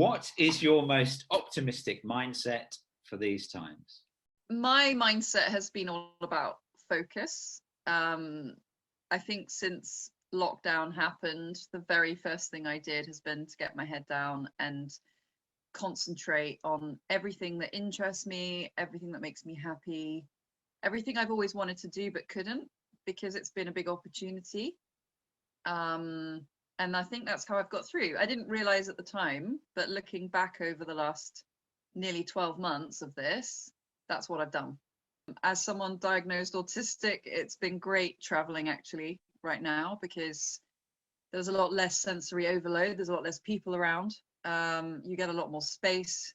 What is your most optimistic mindset for these times? My mindset has been all about focus. I think since lockdown happened, the very first thing I did has been to get my head down and concentrate on everything that interests me, everything that makes me happy, everything I've always wanted to do but couldn't, because it's been a big opportunity. And I think that's how I've got through. I didn't realize at the time, but looking back over the last nearly 12 months of this, that's what I've done. As someone diagnosed autistic, it's been great traveling actually right now, because there's a lot less sensory overload, there's a lot less people around, you get a lot more space.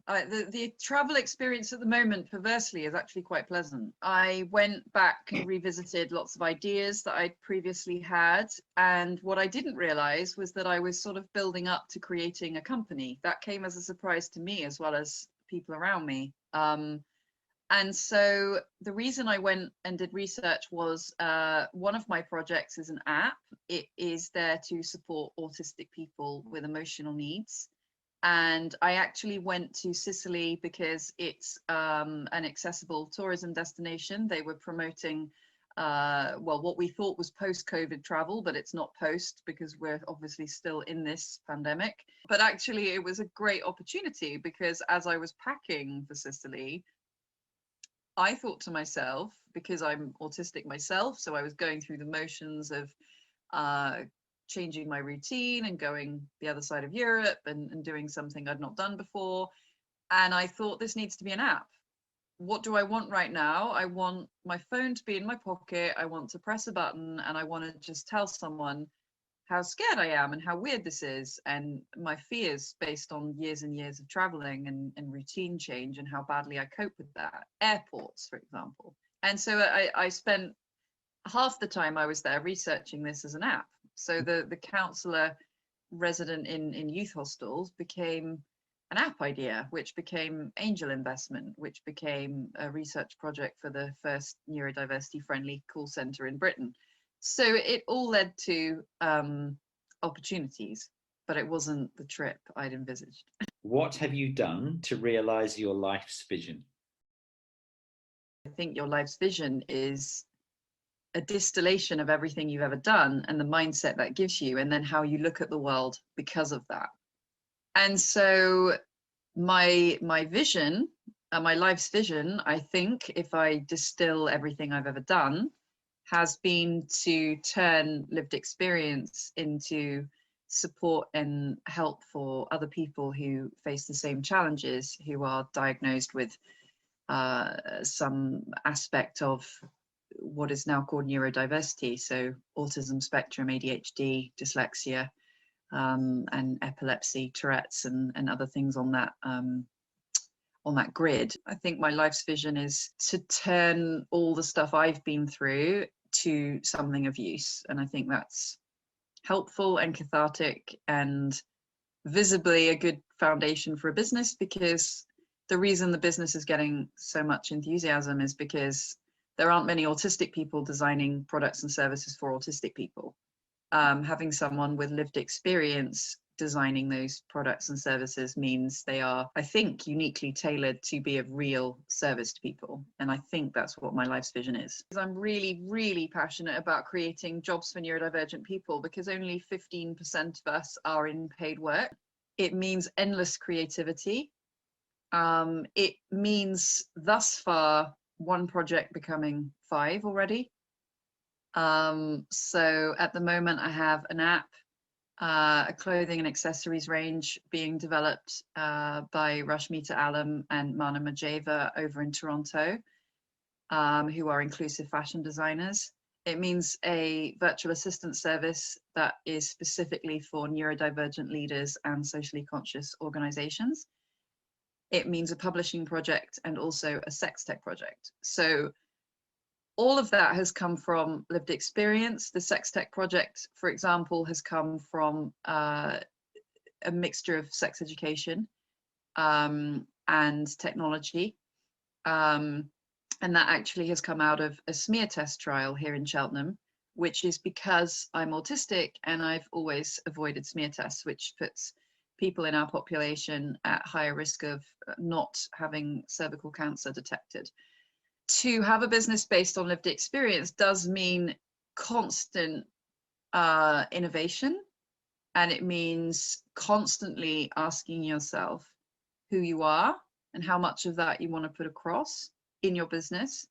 The travel experience at the moment, perversely, is actually quite pleasant. I went back and revisited lots of ideas that I'd previously had, and what I didn't realize was that I was sort of building up to creating a company. That came as a surprise to me as well as people around me. And so the reason I went and did research was one of my projects is an app. It is there to support autistic people with emotional needs. And I actually went to Sicily because it's an accessible tourism destination. They were promoting, well, what we thought was post-COVID travel, but it's not post because we're obviously still in this pandemic. But actually, it was a great opportunity because as I was packing for Sicily, I thought to myself, because I'm autistic myself, so I was going through the motions of changing my routine and going the other side of Europe and doing something I'd not done before. And I thought, this needs to be an app. What do I want right now? I want my phone to be in my pocket. I want to press a button and I want to just tell someone how scared I am and how weird this is, and my fears based on years and years of traveling and routine change and how badly I cope with that. Airports, for example. And so I spent half the time I was there researching this as an app. So the counselor resident in youth hostels became an app idea, which became angel investment, which became a research project for the first neurodiversity friendly call center in Britain. So it all led to opportunities, but it wasn't the trip I'd envisaged. What have you done to realize your life's vision? I think your life's vision is a distillation of everything you've ever done and the mindset that gives you, and then how you look at the world because of that. And so my vision, my life's vision, I think, if I distill everything I've ever done, has been to turn lived experience into support and help for other people who face the same challenges, who are diagnosed with some aspect of what is now called neurodiversity, so autism spectrum, ADHD, dyslexia, and epilepsy, Tourette's, and other things on that grid. I think my life's vision is to turn all the stuff I've been through to something of use, and I think that's helpful and cathartic and visibly a good foundation for a business, because the reason the business is getting so much enthusiasm is because there aren't many autistic people designing products and services for autistic people. Having someone with lived experience designing those products and services means they are, I think, uniquely tailored to be of real service to people. And I think that's what my life's vision is. I'm really, really passionate about creating jobs for neurodivergent people, because only 15% of us are in paid work. It means endless creativity. It means thus far one project becoming 5 already. So at the moment I have an app, a clothing and accessories range being developed by Rashmita Alam and Mana Majeva over in Toronto, who are inclusive fashion designers. It means a virtual assistant service that is specifically for neurodivergent leaders and socially conscious organizations. It means a publishing project and also a sex tech project. So all of that has come from lived experience. The sex tech project, for example, has come from a mixture of sex education and technology. And that actually has come out of a smear test trial here in Cheltenham, which is because I'm autistic and I've always avoided smear tests, which puts people in our population at higher risk of not having cervical cancer detected. To have a business based on lived experience does mean constant innovation, and it means constantly asking yourself who you are and how much of that you want to put across in your business.